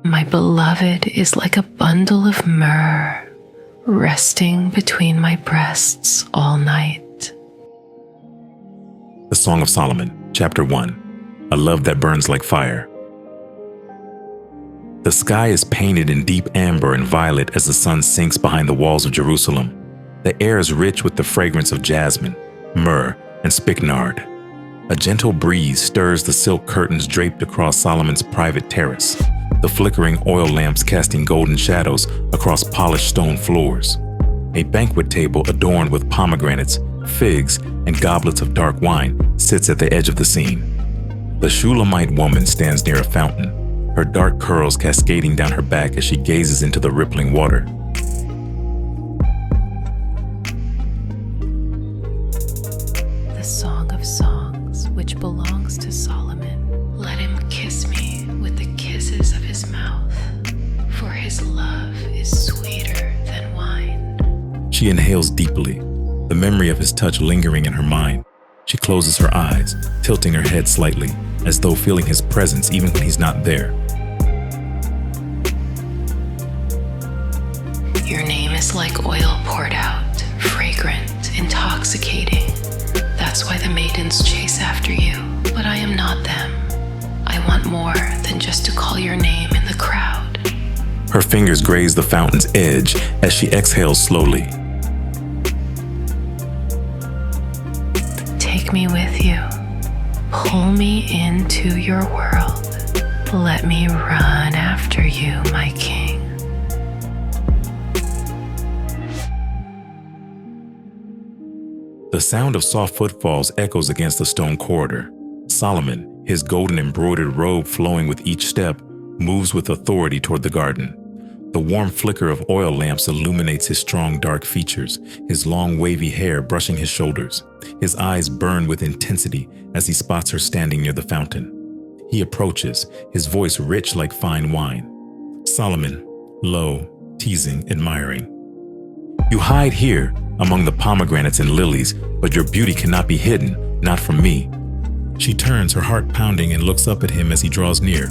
My beloved is like a bundle of myrrh, resting between my breasts all night. The Song of Solomon, Chapter 1, A Love That Burns Like Fire. The sky is painted in deep amber and violet as the sun sinks behind the walls of Jerusalem. The air is rich with the fragrance of jasmine, myrrh, and spikenard. A gentle breeze stirs the silk curtains draped across Solomon's private terrace, the flickering oil lamps casting golden shadows across polished stone floors. A banquet table adorned with pomegranates, figs, and goblets of dark wine sits at the edge of the scene. The Shulammite woman stands near a fountain, her dark curls cascading down her back as she gazes into the rippling water. The Song of Songs, which belongs to Solomon. Let him kiss me with the kisses of his mouth, for his love is sweeter than wine. She inhales deeply, the memory of his touch lingering in her mind. She closes her eyes, tilting her head slightly, as though feeling his presence even when he's not there. Your name is like oil poured out, fragrant, intoxicating. That's why the maidens chase after you, but I am not them. I want more than just to call your name in the crowd. Her fingers graze the fountain's edge as she exhales slowly. Take me with you. Pull me into your world. Let me run after you, my king. The sound of soft footfalls echoes against the stone corridor. Solomon, his golden embroidered robe flowing with each step, moves with authority toward the garden. The warm flicker of oil lamps illuminates his strong dark features, his long wavy hair brushing his shoulders. His eyes burn with intensity as he spots her standing near the fountain. He approaches, his voice rich like fine wine. Solomon, low, teasing, admiring. You hide here among the pomegranates and lilies, but your beauty cannot be hidden, not from me. She turns, her heart pounding, and looks up at him as he draws near.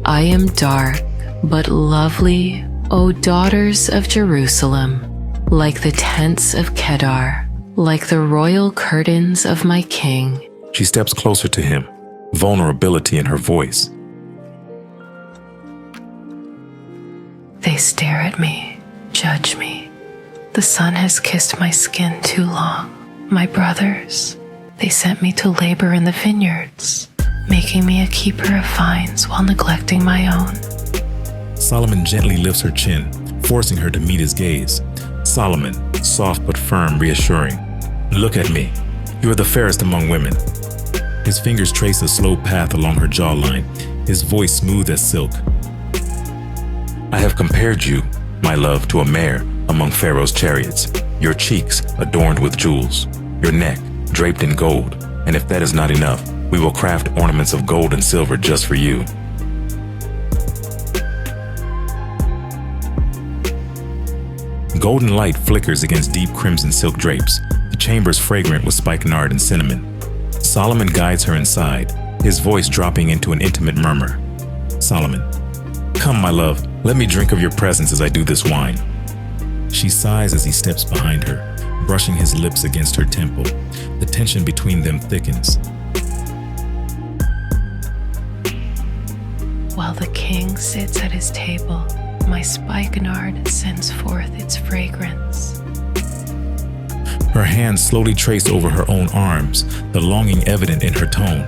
I am dark, but lovely, O daughters of Jerusalem, like the tents of Kedar, like the royal curtains of my king. She steps closer to him, vulnerability in her voice. They stare at me, judge me. The sun has kissed my skin too long. My brothers, they sent me to labor in the vineyards, making me a keeper of vines while neglecting my own. Solomon gently lifts her chin, forcing her to meet his gaze. Solomon, soft but firm, reassuring. Look at me. You are the fairest among women. His fingers trace a slow path along her jawline, his voice smooth as silk. I have compared you, my love, to a mare among Pharaoh's chariots, your cheeks adorned with jewels, your neck draped in gold, and if that is not enough, we will craft ornaments of gold and silver just for you. Golden light flickers against deep crimson silk drapes. The chamber is fragrant with spikenard and cinnamon. Solomon guides her inside, his voice dropping into an intimate murmur. Solomon, come, my love, let me drink of your presence as I do this wine. She sighs as he steps behind her, brushing his lips against her temple. The tension between them thickens. While the king sits at his table, my spikenard sends forth its fragrance. Her hands slowly trace over her own arms, the longing evident in her tone.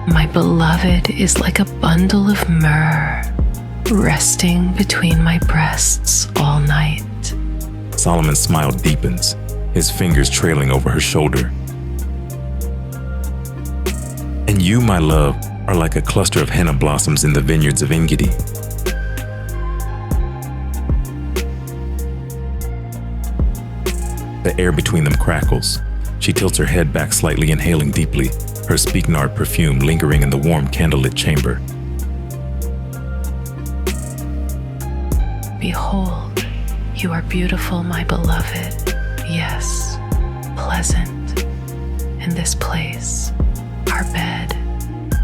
My beloved is like a bundle of myrrh, resting between my breasts all night. Solomon's smile deepens, his fingers trailing over her shoulder. And you, my love, are like a cluster of henna blossoms in the vineyards of Engedi. The air between them crackles. She tilts her head back slightly, inhaling deeply, her spikenard perfume lingering in the warm candlelit chamber. Behold, you are beautiful, my beloved. Yes, pleasant. In this place, our bed,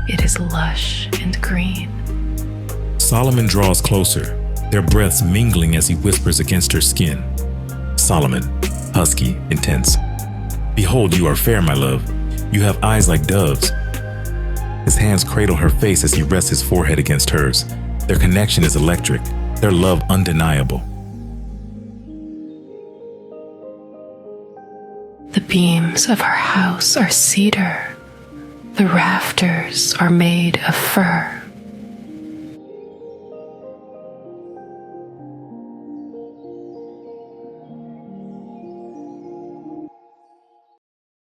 It is lush and green. Solomon draws closer, their breaths mingling as he whispers against her skin. Solomon, husky, intense. Behold, you are fair, my love. You have eyes like doves. His hands cradle her face as he rests his forehead against hers. Their connection is electric, their love undeniable. The beams of our house are cedar. The rafters are made of fir.